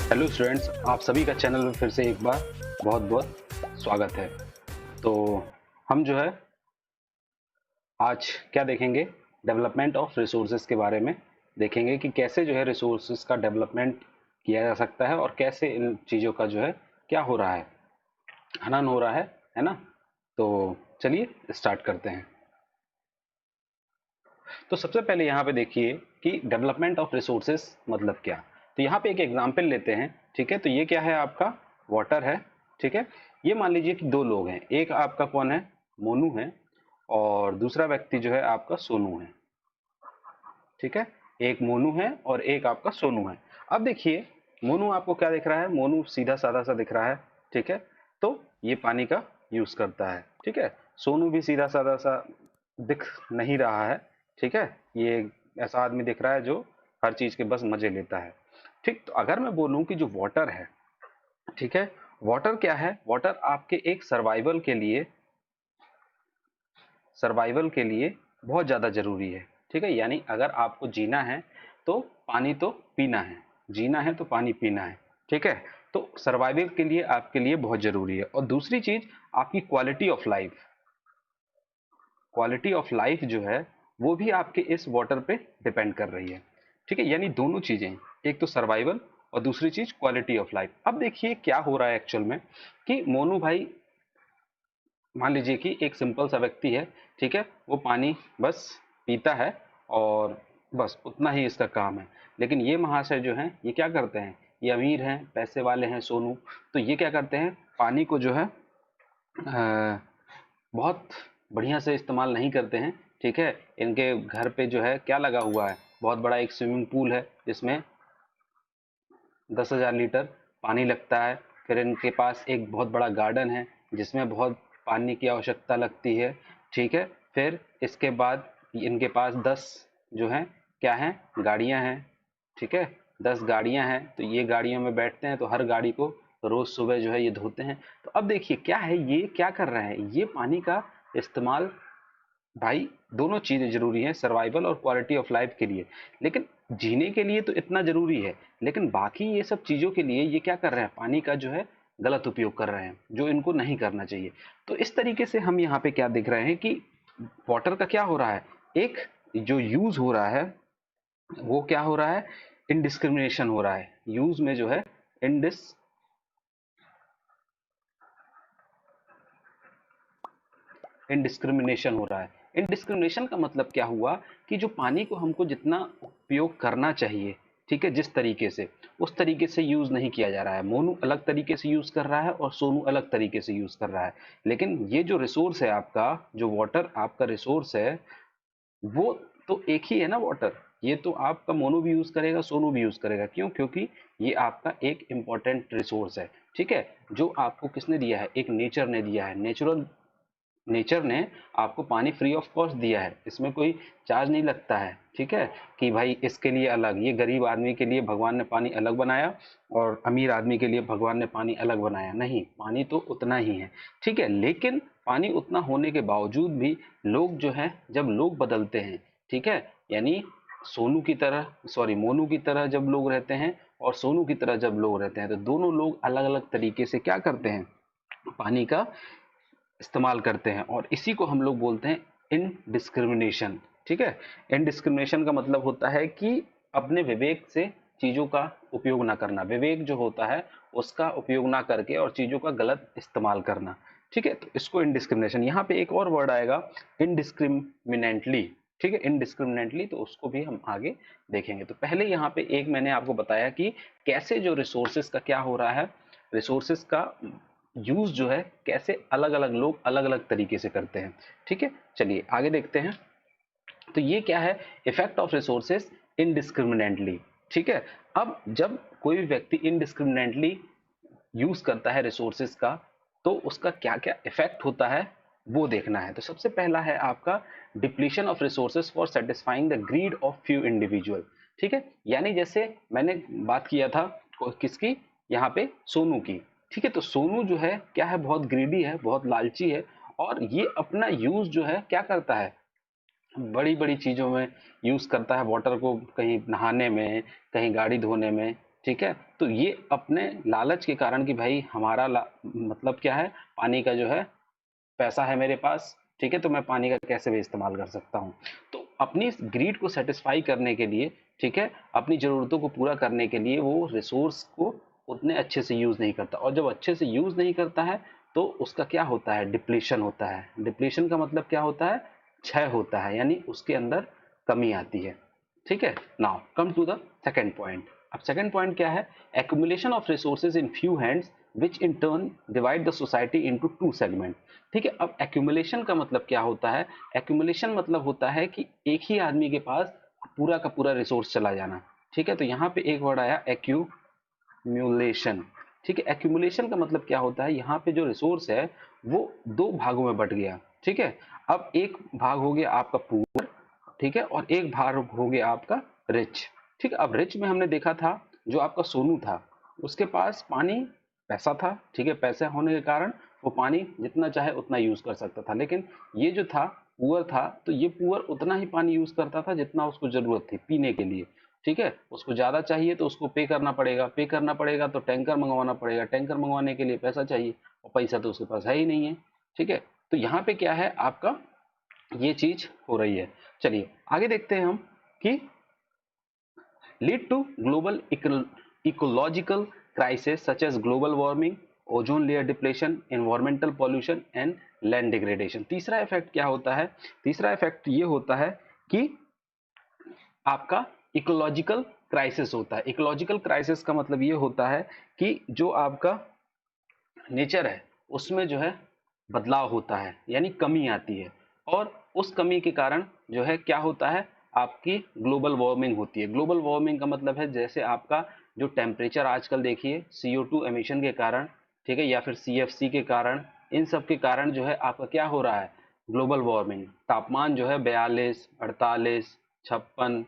Hello students, आप सभी का चैनल में फिर से एक बार बहुत बहुत स्वागत है। तो हम जो है आज क्या देखेंगे, डेवलपमेंट ऑफ रिसोर्सेज के बारे में देखेंगे कि कैसे जो है रिसोर्सेज का डेवलपमेंट किया जा सकता है और कैसे इन चीज़ों का जो है क्या हो रहा है, हनन हो रहा है ना। तो चलिए स्टार्ट करते हैं। तो सबसे पहले यहाँ पे देखिए कि डेवलपमेंट ऑफ रिसोर्सेज मतलब क्या। तो यहाँ पे एक एग्जांपल लेते हैं, ठीक है। तो ये क्या है, आपका वाटर है, ठीक है। ये मान लीजिए कि दो लोग हैं, एक आपका कौन है, मोनू है, और दूसरा व्यक्ति जो है आपका सोनू है, ठीक है। एक मोनू है और एक आपका सोनू है। अब देखिए, मोनू आपको क्या दिख रहा है, मोनू सीधा साधा सा दिख रहा है, ठीक है। तो ये पानी का यूज करता है, ठीक है। सोनू भी सीधा साधा सा दिख नहीं रहा है, ठीक है। ये ऐसा आदमी दिख रहा है जो हर चीज के बस मजे लेता है, ठीक। तो अगर मैं बोलूं कि जो वाटर है, ठीक है, वाटर क्या है, वाटर आपके एक सर्वाइवल के लिए बहुत ज़्यादा ज़रूरी है, ठीक है। यानी अगर आपको जीना है तो पानी तो पीना है, जीना है तो पानी पीना है, ठीक है। तो सर्वाइवल के लिए आपके लिए बहुत ज़रूरी है। और दूसरी चीज़, आपकी क्वालिटी ऑफ लाइफ जो है वो भी आपके इस वाटर पे डिपेंड कर रही है, ठीक है। यानी दोनों चीज़ें, एक तो सर्वाइवल और दूसरी चीज़ क्वालिटी ऑफ लाइफ। अब देखिए क्या हो रहा है एक्चुअल में कि मोनू भाई, मान लीजिए कि एक सिंपल सा व्यक्ति है, ठीक है, वो पानी बस पीता है और बस उतना ही इसका काम है। लेकिन ये महाशय जो हैं ये क्या करते हैं, ये अमीर हैं, पैसे वाले हैं, सोनू। तो ये क्या करते हैं, पानी को जो है बहुत बढ़िया से इस्तेमाल नहीं करते हैं, ठीक है। इनके घर पे जो है क्या लगा हुआ है, बहुत बड़ा एक स्विमिंग पूल है जिसमें 10,000 लीटर पानी लगता है। फिर इनके पास एक बहुत बड़ा गार्डन है जिसमें बहुत पानी की आवश्यकता लगती है, ठीक है। फिर इसके बाद इनके पास 10 जो है क्या है, गाड़ियां हैं, ठीक है। 10 गाड़ियां हैं, तो ये गाड़ियों में बैठते हैं, तो हर गाड़ी को रोज सुबह जो है ये धोते हैं। तो अब देखिए क्या है, ये क्या कर रहे हैं, ये पानी का इस्तेमाल, भाई दोनों चीजें जरूरी हैं सर्वाइवल और क्वालिटी ऑफ लाइफ के लिए। लेकिन जीने के लिए तो इतना जरूरी है, लेकिन बाकी ये सब चीजों के लिए ये क्या कर रहे हैं, पानी का जो है गलत उपयोग कर रहे हैं, जो इनको नहीं करना चाहिए। तो इस तरीके से हम यहाँ पे क्या देख रहे हैं कि वाटर का क्या हो रहा है, एक जो यूज हो रहा है वो क्या हो रहा है, इनडिस्क्रिमिनेशन हो रहा है, यूज में जो है इनडिस इनडिस्क्रिमिनेशन हो रहा है। इनडिस्क्रिमिनेशन का मतलब क्या हुआ कि जो पानी को हमको जितना उपयोग करना चाहिए, ठीक है, जिस तरीके से, उस तरीके से यूज नहीं किया जा रहा है। मोनू अलग तरीके से यूज कर रहा है और सोनू अलग तरीके से यूज कर रहा है। लेकिन ये जो रिसोर्स है आपका, जो वाटर आपका रिसोर्स है, वो तो एक ही है ना वाटर। ये तो आपका मोनू भी यूज करेगा, सोनू भी यूज करेगा, क्यों, क्योंकि ये आपका एक इंपॉर्टेंट रिसोर्स है, ठीक है। जो आपको किसने दिया है, एक नेचर ने दिया है। नेचर ने आपको पानी फ्री ऑफ कॉस्ट दिया है, इसमें कोई चार्ज नहीं लगता है, ठीक है। कि भाई इसके लिए अलग, ये गरीब आदमी के लिए भगवान ने पानी अलग बनाया और अमीर आदमी के लिए भगवान ने पानी अलग बनाया, नहीं, पानी तो उतना ही है, ठीक है। लेकिन पानी उतना होने के बावजूद भी लोग जो है, जब लोग बदलते हैं, ठीक है, यानी सोनू की तरह, सॉरी, मोनू की तरह जब लोग रहते हैं और सोनू की तरह जब लोग रहते हैं, तो दोनों लोग अलग अलग तरीके से क्या करते हैं, पानी का इस्तेमाल करते हैं। और इसी को हम लोग बोलते हैं इनडिस्क्रिमिनेशन, ठीक है। इनडिस्क्रिमिनेशन का मतलब होता है कि अपने विवेक से चीजों का उपयोग ना करना, विवेक जो होता है उसका उपयोग ना करके और चीजों का गलत इस्तेमाल करना, ठीक है। तो इसको इनडिस्क्रिमिनेशन, यहाँ पे एक और वर्ड आएगा इनडिस्क्रिमिनेटली, ठीक है, इनडिस्क्रिमिनेटली, तो उसको भी हम आगे देखेंगे। तो पहले यहाँ पे एक मैंने आपको बताया कि कैसे जो रिसोर्सेस का क्या हो रहा है, रिसोर्सेस का यूज जो है कैसे अलग अलग लोग अलग अलग तरीके से करते हैं, ठीक है। चलिए आगे देखते हैं। तो ये क्या है, इफेक्ट ऑफ रिसोर्सेस इनडिस्क्रिमिनेटली, ठीक है। अब जब कोई भी व्यक्ति इनडिस्क्रिमिनेटली यूज करता है रिसोर्सेस का, तो उसका क्या क्या इफेक्ट होता है वो देखना है। तो सबसे पहला है आपका depletion of resources for satisfying the greed of few individual, ठीक है। यानी जैसे मैंने बात किया था किसकी, यहाँ पे सोनू की, ठीक है। तो सोनू जो है क्या है, बहुत ग्रीडी है, बहुत लालची है, और ये अपना यूज जो है क्या करता है, बड़ी बड़ी चीजों में यूज करता है वाटर को, कहीं नहाने में, कहीं गाड़ी धोने में, ठीक है। तो ये अपने लालच के कारण कि भाई हमारा मतलब क्या है, पानी का जो है पैसा है मेरे पास, ठीक है, तो मैं पानी का कैसे भी इस्तेमाल कर सकता हूँ। तो अपनी इस ग्रीड को सेटिस्फाई करने के लिए, ठीक है, अपनी ज़रूरतों को पूरा करने के लिए वो रिसोर्स को उतने अच्छे से यूज़ नहीं करता, और जब अच्छे से यूज़ नहीं करता है तो उसका क्या होता है, डिप्लीशन होता है। डिप्लीशन का मतलब क्या होता है, क्षय होता है, यानी उसके अंदर कमी आती है। ठीक है। Now come to the second point. अब सेकेंड पॉइंट क्या है, accumulation of resources in few hands which in turn divide the society into two segment. ठीक है। अब एक्यूमुलेशन का मतलब क्या होता है, एक्यूमुलेशन मतलब होता है कि एक ही आदमी के पास पूरा का पूरा रिसोर्स चला जाना। ठीक है। तो यहाँ पे एक वर्ड आया एक्यूम्यूलेशन। ठीक है। एक्यूमुलेशन का मतलब क्या होता है, यहाँ पे जो रिसोर्स है वो दो भागों में बट गया। ठीक है। अब एक भाग हो गया आपका पुअर, ठीक है, और एक भाग हो गया आपका रिच। ठीक है। अब रिच में हमने देखा था जो आपका सोनू था, उसके पास पानी पैसा था। ठीक है। पैसा होने के कारण वो पानी जितना चाहे उतना यूज कर सकता था, लेकिन ये जो था पुअर था, तो ये पुअर उतना ही पानी यूज करता था जितना उसको जरूरत थी पीने के लिए। ठीक है। उसको ज्यादा चाहिए तो उसको पे करना पड़ेगा, पे करना पड़ेगा तो टैंकर मंगवाना पड़ेगा, टैंकर मंगवाने के लिए पैसा चाहिए, और पैसा तो उसके पास है ही नहीं है। ठीक है। तो यहाँ पे क्या है आपका, ये चीज हो रही है। चलिए आगे देखते हैं हम कि lead to global ecological crisis such as global warming, ozone layer depletion, environmental pollution and land degradation। तीसरा इफेक्ट क्या होता है, तीसरा इफेक्ट ये होता है कि आपका इकोलॉजिकल क्राइसिस होता है। इकोलॉजिकल क्राइसिस का मतलब ये होता है कि जो आपका नेचर है उसमें जो है बदलाव होता है, यानी कमी आती है, और उस कमी के कारण जो है क्या होता है, आपकी ग्लोबल वार्मिंग होती है। ग्लोबल वार्मिंग का मतलब है जैसे आपका जो टेम्परेचर आजकल देखिए CO2 एमिशन के कारण, ठीक है, या फिर CFC के कारण, इन सब के कारण जो है आपका क्या हो रहा है, ग्लोबल वार्मिंग। तापमान जो है 42, 48, 56,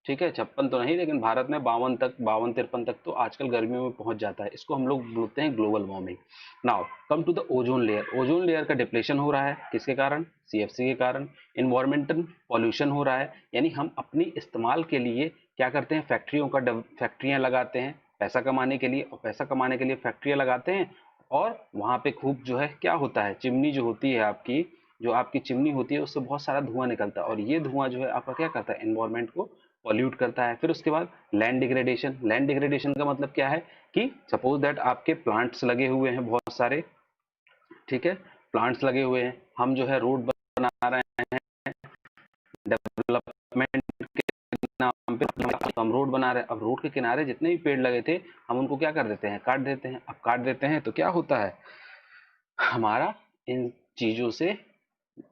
ठीक है, 56 तो नहीं, लेकिन भारत में 52 तक, 52-53 तक तो आजकल गर्मियों में पहुंच जाता है। इसको हम लोग बोलते हैं global warming. Now come to the ozone layer. Ozone layer का डिप्लेशन हो रहा है, किसके कारण, CFC के कारण। इन्वायरमेंटल पॉल्यूशन हो रहा है, यानी हम अपनी इस्तेमाल के लिए क्या करते हैं, फैक्ट्रियां लगाते हैं पैसा कमाने के लिए, और पैसा कमाने के लिए फैक्ट्रियां लगाते हैं, और वहां पे खूब जो है क्या होता है, चिमनी जो होती है आपकी, जो आपकी चिमनी होती है उससे बहुत सारा धुआं निकलता है, और ये धुआं जो है आपका क्या करता है, एनवायरमेंट को पॉल्यूट करता है। फिर उसके बाद लैंड डिग्रेडेशन। लैंड डिग्रेडेशन का मतलब क्या है कि सपोज दैट आपके प्लांट्स लगे हुए हैं बहुत सारे, ठीक है, प्लांट्स लगे हुए हैं, हम जो है रोड बना रहे हैं डेवलपमेंट के नाम पे, तो हम रोड बना रहे हैं। अब रोड के किनारे जितने भी पेड़ लगे थे हम उनको क्या कर देते हैं, काट देते हैं। अब काट देते हैं तो क्या होता है, हमारा इन चीजों से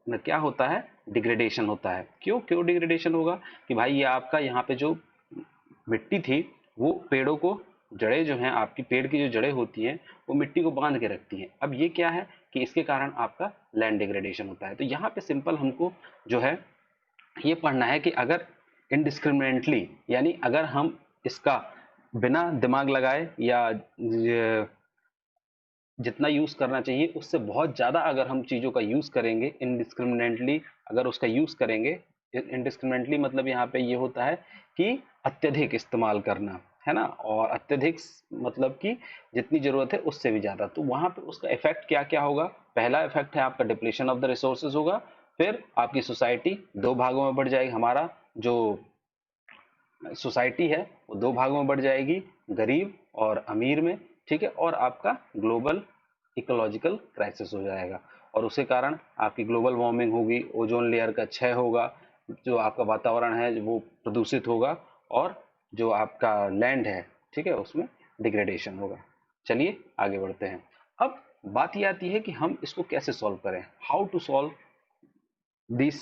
क्या होता है, डिग्रेडेशन होता है। क्यों क्यों डिग्रेडेशन होगा, कि भाई ये आपका यहाँ पे जो मिट्टी थी वो पेड़ों को, जड़ें जो हैं आपकी, पेड़ की जो जड़ें होती हैं वो मिट्टी को बांध के रखती हैं। अब ये क्या है कि इसके कारण आपका लैंड डिग्रेडेशन होता है। तो यहाँ पे सिंपल हमको जो है ये पढ़ना है कि अगर इनडिस्क्रिमिनेटली, यानी अगर हम इसका बिना दिमाग लगाए या जितना यूज करना चाहिए उससे बहुत ज्यादा अगर हम चीजों का यूज करेंगे इनडिस्क्रिमिनेटली, अगर उसका यूज करेंगे, इनडिस्क्रिमिनेटली मतलब यहाँ पे ये होता है कि अत्यधिक इस्तेमाल करना, है ना, और अत्यधिक मतलब कि जितनी जरूरत है उससे भी ज्यादा, तो वहां पे उसका इफेक्ट क्या क्या होगा। पहला इफेक्ट है आपका डिप्लीशन ऑफ द रिसोर्सेज होगा, फिर आपकी सोसाइटी दो भागों में बढ़ जाएगी, हमारा जो सोसाइटी है वो दो भागों में बढ़ जाएगी, गरीब और अमीर में। ठीक है। और आपका ग्लोबल इकोलॉजिकल क्राइसिस हो जाएगा, और उसके कारण आपकी ग्लोबल वार्मिंग होगी, ओजोन लेयर का क्षय होगा, जो आपका वातावरण है वो प्रदूषित होगा, और जो आपका लैंड है, ठीक है, उसमें डिग्रेडेशन होगा। चलिए आगे बढ़ते हैं। अब बात ये आती है कि हम इसको कैसे सॉल्व करें, how to solve this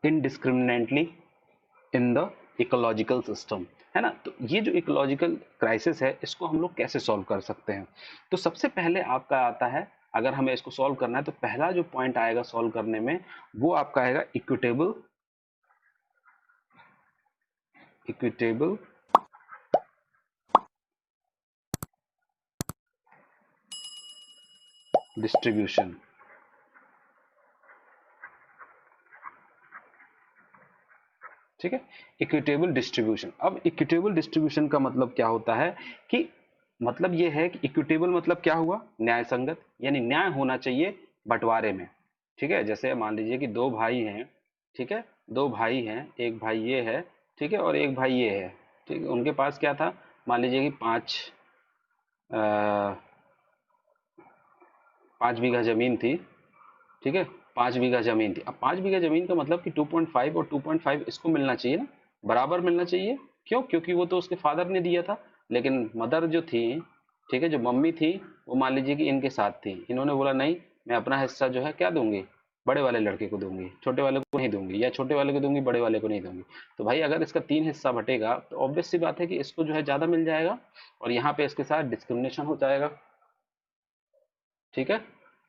indiscriminately in the ecological system, है ना। तो ये जो इकोलॉजिकल क्राइसिस है इसको हम लोग कैसे सॉल्व कर सकते हैं। तो सबसे पहले आपका आता है, अगर हमें इसको सॉल्व करना है तो पहला जो पॉइंट आएगा सॉल्व करने में वो आपका आएगा इक्विटेबल इक्विटेबल डिस्ट्रीब्यूशन। ठीक है। इक्विटेबल डिस्ट्रीब्यूशन, अब इक्विटेबल डिस्ट्रीब्यूशन का मतलब क्या होता है कि मतलब ये है कि इक्विटेबल मतलब क्या हुआ, न्याय संगत, यानी न्याय होना चाहिए बंटवारे में। ठीक है, जैसे मान लीजिए कि दो भाई हैं, ठीक है, दो भाई हैं, एक भाई ये है, ठीक है, और एक भाई ये है, ठीक है, उनके पास क्या था, मान लीजिए कि 5 बीघा जमीन थी, ठीक है, 5 बीघा जमीन थी। अब 5 बीघा जमीन का मतलब कि 2.5 और 2.5 इसको मिलना चाहिए ना, बराबर मिलना चाहिए। क्यों? क्योंकि वो तो उसके फादर ने दिया था, लेकिन मदर जो थी, ठीक है, जो मम्मी थी, वो मान लीजिए कि इनके साथ थी, इन्होंने बोला नहीं, मैं अपना हिस्सा जो है क्या दूंगी, बड़े वाले लड़के को दूंगी, छोटे वाले को नहीं दूंगी, या छोटे वाले को दूंगी, बड़े वाले को नहीं दूंगी। तो भाई अगर इसका 3 हिस्सा बटेगा तो ऑब्वियस सी बात है कि इसको जो है ज्यादा मिल जाएगा, और यहाँ पे इसके साथ डिस्क्रिमिनेशन हो जाएगा। ठीक है,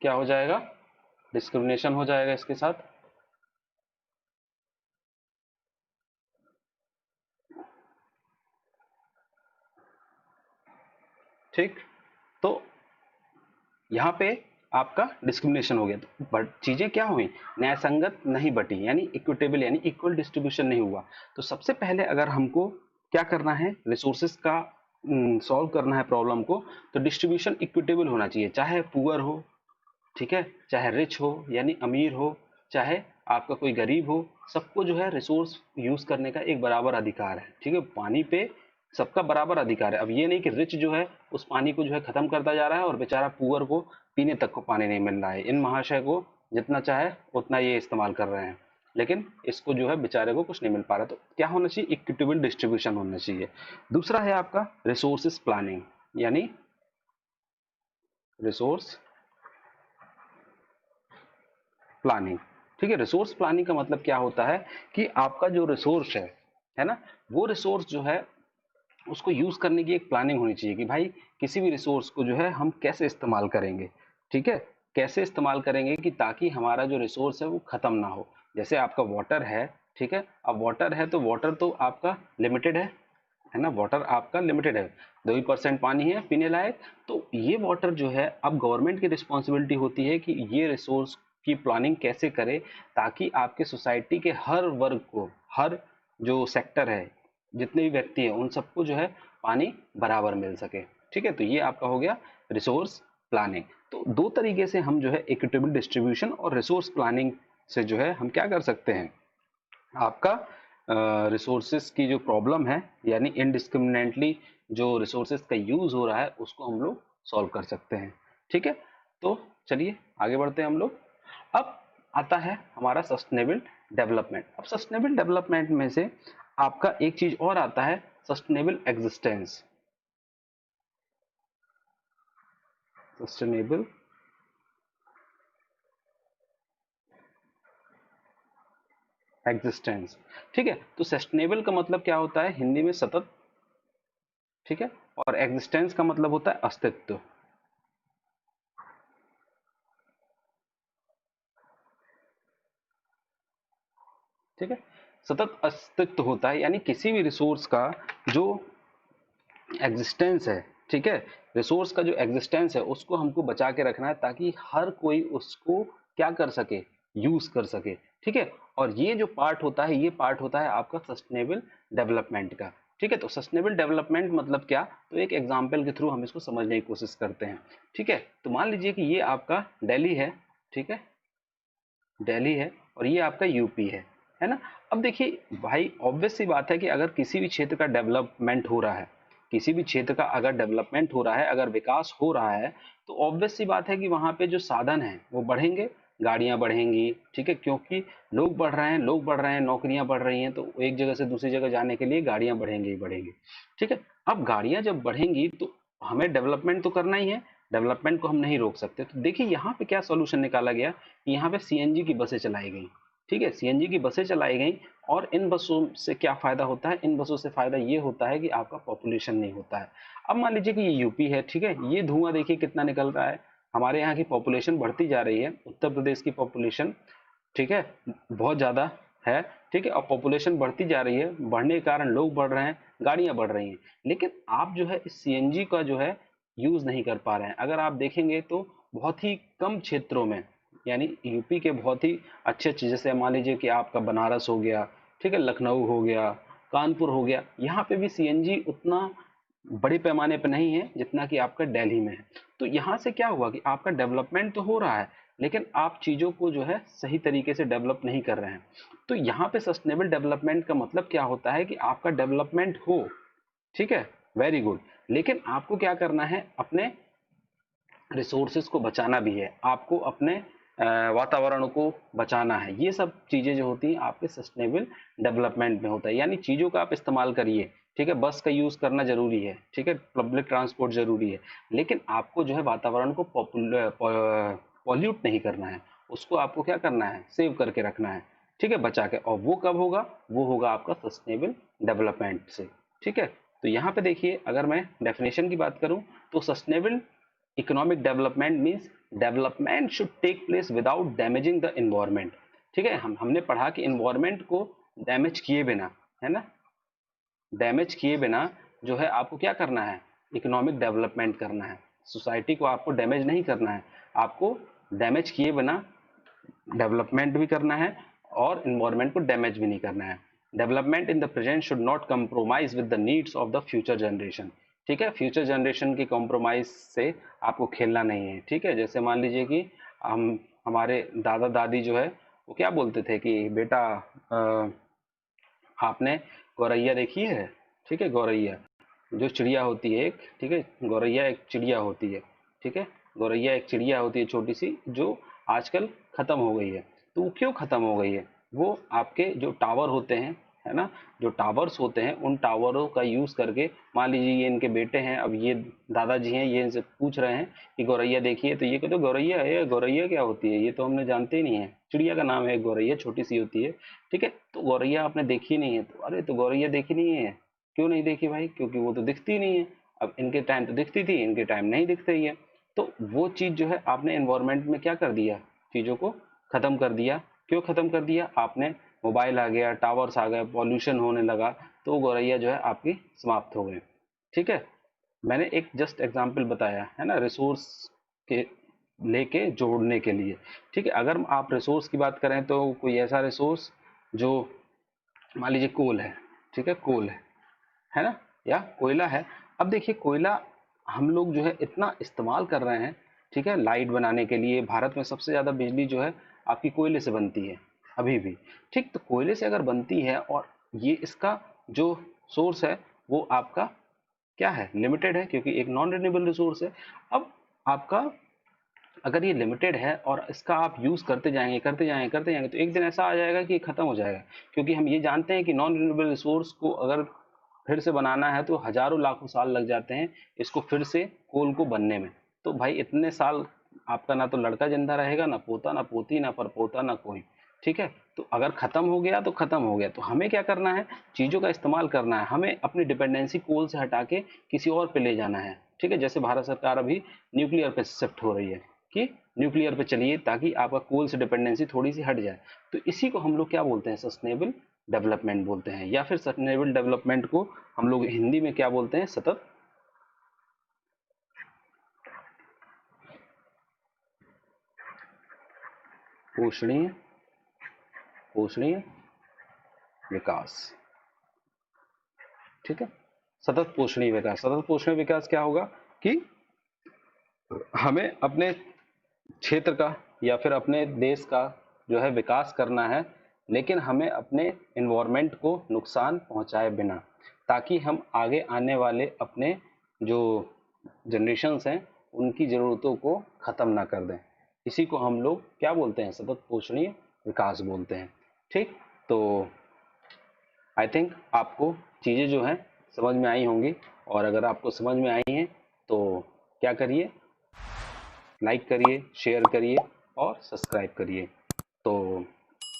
क्या हो जाएगा, डिस्क्रिमिनेशन हो जाएगा इसके साथ। ठीक, तो यहाँ पे आपका डिस्क्रिमिनेशन हो गया, तो बट चीजें क्या हुई, न्याय संगत नहीं बटी, यानी इक्विटेबल यानी इक्वल डिस्ट्रीब्यूशन नहीं हुआ। तो सबसे पहले अगर हमको क्या करना है, रिसोर्सेज का सॉल्व करना है प्रॉब्लम को, तो डिस्ट्रीब्यूशन इक्विटेबल होना चाहिए, चाहे पुअर हो, ठीक है, चाहे रिच हो यानी अमीर हो, चाहे आपका कोई गरीब हो, सबको जो है रिसोर्स यूज करने का एक बराबर अधिकार है। ठीक है, पानी पे सबका बराबर अधिकार है। अब ये नहीं कि रिच जो है उस पानी को जो है खत्म करता जा रहा है और बेचारा पुअर को पीने तक को पानी नहीं मिल रहा है, इन महाशय को जितना चाहे उतना ये इस्तेमाल कर रहे हैं, लेकिन इसको जो है बेचारे को कुछ नहीं मिल पा रहा। तो क्या होना चाहिए, इक्विटेबल डिस्ट्रीब्यूशन होना चाहिए। दूसरा है आपका रिसोर्सेस प्लानिंग, यानी रिसोर्स प्लानिंग। ठीक है, रिसोर्स प्लानिंग का मतलब क्या होता है कि आपका जो रिसोर्स है ना, वो रिसोर्स जो है उसको यूज करने की एक प्लानिंग होनी चाहिए कि भाई किसी भी रिसोर्स को जो है हम कैसे इस्तेमाल करेंगे। ठीक है, कैसे इस्तेमाल करेंगे कि ताकि हमारा जो रिसोर्स है वो खत्म ना हो। जैसे आपका वाटर है, ठीक है, अब वाटर है तो वाटर तो आपका लिमिटेड है ना, वाटर आपका लिमिटेड है, 2% पानी है पीने लायक। तो ये वाटर जो है अब गवर्नमेंट की रिस्पॉन्सिबिलिटी होती है कि ये रिसोर्स की प्लानिंग कैसे करे ताकि आपके सोसाइटी के हर वर्ग को, हर जो सेक्टर है, जितने भी व्यक्ति हैं, उन सबको जो है पानी बराबर मिल सके। ठीक है, तो ये आपका हो गया रिसोर्स प्लानिंग। तो दो तरीके से हम जो है इक्विटेबल डिस्ट्रीब्यूशन और रिसोर्स प्लानिंग से जो है हम क्या कर सकते हैं, आपका रिसोर्सेस की जो प्रॉब्लम है, यानी इनडिस्क्रिमिनेटली जो रिसोर्सेस का यूज हो रहा है उसको हम लोग सॉल्व कर सकते हैं। ठीक है, तो चलिए आगे बढ़ते हैं हम लोग। अब आता है हमारा सस्टेनेबल डेवलपमेंट। अब सस्टेनेबल डेवलपमेंट में से आपका एक चीज और आता है, सस्टेनेबल एग्जिस्टेंस। Sustainable existence. ठीक है, तो सस्टेनेबल का मतलब क्या होता है हिंदी में, सतत। ठीक है, और एग्जिस्टेंस का मतलब होता है अस्तित्व। ठीक है, सतत अस्तित्व होता है, यानी किसी भी रिसोर्स का जो एग्जिस्टेंस है, ठीक है, रिसोर्स का जो एग्जिस्टेंस है उसको हमको बचा के रखना है ताकि हर कोई उसको क्या कर सके, यूज कर सके। ठीक है, और ये जो पार्ट होता है, ये पार्ट होता है आपका सस्टेनेबल डेवलपमेंट का। ठीक है, तो सस्टेनेबल डेवलपमेंट मतलब क्या, तो एक एग्जांपल के थ्रू हम इसको समझने की कोशिश करते हैं। ठीक है, तो मान लीजिए कि ये आपका दिल्ली है, ठीक है, दिल्ली है, और ये आपका यूपी है ना। अब देखिए भाई, ऑब्वियस सी बात है कि अगर किसी भी क्षेत्र का डेवलपमेंट हो रहा है, किसी भी क्षेत्र का अगर डेवलपमेंट हो रहा है, अगर विकास हो रहा है, तो ऑब्वियस सी बात है कि वहां पे जो साधन है वो बढ़ेंगे, गाड़ियां बढ़ेंगी। ठीक है, क्योंकि लोग बढ़ रहे हैं, लोग बढ़ रहे हैं, नौकरियां बढ़ रही हैं, तो एक जगह से दूसरी जगह जाने के लिए गाड़ियां बढ़ेंगी ही बढ़ेंगी। ठीक है, अब गाड़ियां जब बढ़ेंगी तो हमें डेवलपमेंट तो करना ही है, डेवलपमेंट को हम नहीं रोक सकते। तो देखिए यहाँ पे क्या सॉल्यूशन निकाला गया, यहाँ पे सीएनजी की बसें चलाई गई। ठीक है, सीएनजी की बसें चलाई गई, और इन बसों से क्या फायदा होता है, इन बसों से फायदा ये होता है कि आपका पॉपुलेशन नहीं होता है। अब मान लीजिए कि ये यूपी है, ठीक है, ये धुआं देखिए कितना निकल रहा है, हमारे यहाँ की पॉपुलेशन बढ़ती जा रही है, उत्तर प्रदेश की पॉपुलेशन, ठीक है, बहुत ज्यादा है। ठीक है, और पॉपुलेशन बढ़ती जा रही है, बढ़ने के कारण लोग बढ़ रहे हैं, गाड़ियां बढ़ रही हैं, लेकिन आप जो है इस सीएनजी का जो है यूज नहीं कर पा रहे हैं। अगर आप देखेंगे तो बहुत ही कम क्षेत्रों में, यानी यूपी के बहुत ही अच्छे अच्छे, जैसे मान लीजिए कि आपका बनारस हो गया, ठीक है, लखनऊ हो गया, कानपुर हो गया, यहाँ पे भी सीएनजी उतना बड़े पैमाने पर नहीं है जितना कि आपका दिल्ली में है। तो यहाँ से क्या हुआ कि आपका डेवलपमेंट तो हो रहा है, लेकिन आप चीज़ों को जो है सही तरीके से डेवलप नहीं कर रहे हैं। तो यहाँ पे सस्टेनेबल डेवलपमेंट का मतलब क्या होता है कि आपका डेवलपमेंट हो, ठीक है, वेरी गुड, लेकिन आपको क्या करना है, अपने रिसोर्सेज को बचाना भी है, आपको अपने वातावरण को बचाना है। ये सब चीज़ें जो होती हैं आपके सस्टेनेबल डेवलपमेंट में होता है, यानी चीज़ों का आप इस्तेमाल करिए, ठीक है, बस का यूज़ करना जरूरी है, ठीक है, पब्लिक ट्रांसपोर्ट जरूरी है, लेकिन आपको जो है वातावरण को पॉल्यूट नहीं करना है, उसको आपको क्या करना है, सेव करके रखना है, ठीक है, बचा के। और वो कब होगा, वो होगा आपका सस्टेनेबल डेवलपमेंट से, ठीक है। तो यहाँ पे देखिए, अगर मैं डेफिनेशन की बात करूँ तो sustainable economic development means development should take place without damaging the environment, ठीक है। हमने पढ़ा कि इन्वायरमेंट को डैमेज किए बिना, है ना, डैमेज किए बिना जो है आपको क्या करना है, इकोनॉमिक डेवलपमेंट करना है। सोसाइटी को आपको डैमेज नहीं करना है, आपको डैमेज किए बिना डेवलपमेंट भी करना है और इन्वायरमेंट को डैमेज भी नहीं करना है। Development in the present should not compromise with the needs of the future generation, ठीक है, फ्यूचर जनरेशन की कॉम्प्रोमाइज से आपको खेलना नहीं है, ठीक है। जैसे मान लीजिए कि हमारे दादा दादी जो है वो क्या बोलते थे कि बेटा आपने गौरैया देखी है, ठीक है, गौरैया जो चिड़िया होती है एक, ठीक है, गौरैया एक चिड़िया होती है, ठीक है, गौरैया एक चिड़िया होती है छोटी सी, जो आजकल खत्म हो गई है। तो वो क्यों खत्म हो गई है, वो आपके जो टावर होते हैं, है ना, जो टावर्स होते हैं उन टावरों का यूज करके, मान लीजिए ये इनके बेटे हैं, अब ये दादाजी हैं, ये इनसे पूछ रहे हैं कि गौरैया देखिए, तो ये कहते गौरैया है, गौरैया क्या होती है, ये तो हमने जानते ही नहीं है, चिड़िया का नाम है गौरैया, छोटी सी होती है, ठीक है। तो गौरैया आपने देखी नहीं है, तो अरे तो गौरैया देखी नहीं है, क्यों नहीं देखी भाई, क्योंकि वो तो दिखती नहीं है। अब इनके टाइम तो दिखती थी, इनके टाइम नहीं दिख रही है। तो वो चीज जो है आपने एनवायरनमेंट में क्या कर दिया, चीजों को खत्म कर दिया। क्यों खत्म कर दिया, आपने मोबाइल आ गया, टावर्स आ गए, पॉल्यूशन होने लगा, तो गौरैया जो है आपकी समाप्त हो गई, ठीक है। मैंने एक जस्ट एग्जांपल बताया है ना, रिसोर्स के लेके जोड़ने के लिए, ठीक है। अगर आप रिसोर्स की बात करें तो कोई ऐसा रिसोर्स जो मान लीजिए कोल है, ठीक है, कोल है ना, या कोयला है। अब देखिए कोयला हम लोग जो है इतना इस्तेमाल कर रहे हैं, ठीक है, लाइट बनाने के लिए। भारत में सबसे ज़्यादा बिजली जो है आपकी कोयले से बनती है अभी भी, ठीक। तो कोयले से अगर बनती है और ये इसका जो सोर्स है वो आपका क्या है, लिमिटेड है, क्योंकि एक नॉन रिन्यूएबल रिसोर्स है। अब आपका अगर ये लिमिटेड है और इसका आप यूज़ करते जाएंगे करते जाएंगे करते जाएंगे, तो एक दिन ऐसा आ जाएगा कि ये खत्म हो जाएगा। क्योंकि हम ये जानते हैं कि नॉन रिन्यूएबल रिसोर्स को अगर फिर से बनाना है तो हजारों लाखों साल लग जाते हैं इसको फिर से कोल को बनने में। तो भाई इतने साल आपका ना तो लड़का जिंदा रहेगा, ना पोता, ना पोती, ना परपोता, ना कोई, ठीक है। तो अगर खत्म हो गया तो खत्म हो गया। तो हमें क्या करना है, चीजों का इस्तेमाल करना है, हमें अपनी डिपेंडेंसी कोल से हटा के किसी और पे ले जाना है, ठीक है। जैसे भारत सरकार अभी न्यूक्लियर पे शिफ्ट हो रही है कि न्यूक्लियर पे चलिए ताकि आपका कोल से डिपेंडेंसी थोड़ी सी हट जाए। तो इसी को हम लोग क्या बोलते हैं, सस्टेनेबल डेवलपमेंट बोलते हैं। या फिर सस्टेनेबल डेवलपमेंट को हम लोग हिंदी में क्या बोलते हैं, सतत पोषणीय पोषणीय विकास, ठीक है। सतत पोषणीय विकास, सतत पोषणीय विकास क्या होगा कि हमें अपने क्षेत्र का या फिर अपने देश का जो है विकास करना है, लेकिन हमें अपने इन्वायरमेंट को नुकसान पहुंचाए बिना, ताकि हम आगे आने वाले अपने जो जनरेशन्स हैं उनकी ज़रूरतों को ख़त्म ना कर दें। इसी को हम लोग क्या बोलते हैं, सतत पोषणीय विकास बोलते हैं, ठीक। तो आई थिंक आपको चीज़ें जो हैं समझ में आई होंगी, और अगर आपको समझ में आई हैं तो क्या करिए, लाइक करिए, शेयर करिए और सब्सक्राइब करिए। तो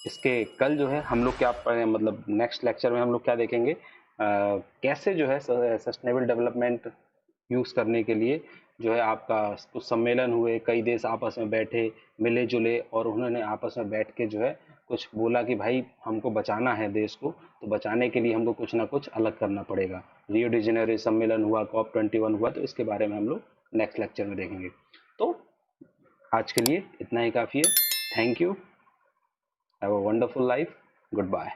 इसके कल जो है हम लोग क्या मतलब नेक्स्ट लेक्चर में हम लोग क्या देखेंगे, कैसे जो है सस्टेनेबल डेवलपमेंट यूज़ करने के लिए जो है आपका कुछ सम्मेलन हुए, कई देश आपस में बैठे, मिले जुले, और उन्होंने आपस में बैठ के जो है कुछ बोला कि भाई हमको बचाना है देश को, तो बचाने के लिए हमको कुछ ना कुछ अलग करना पड़ेगा। रियो डी जेनेरो सम्मेलन हुआ, COP21 हुआ, तो इसके बारे में हम लोग नेक्स्ट लेक्चर में देखेंगे। तो आज के लिए इतना ही काफ़ी है। Thank you, have a wonderful life, good bye.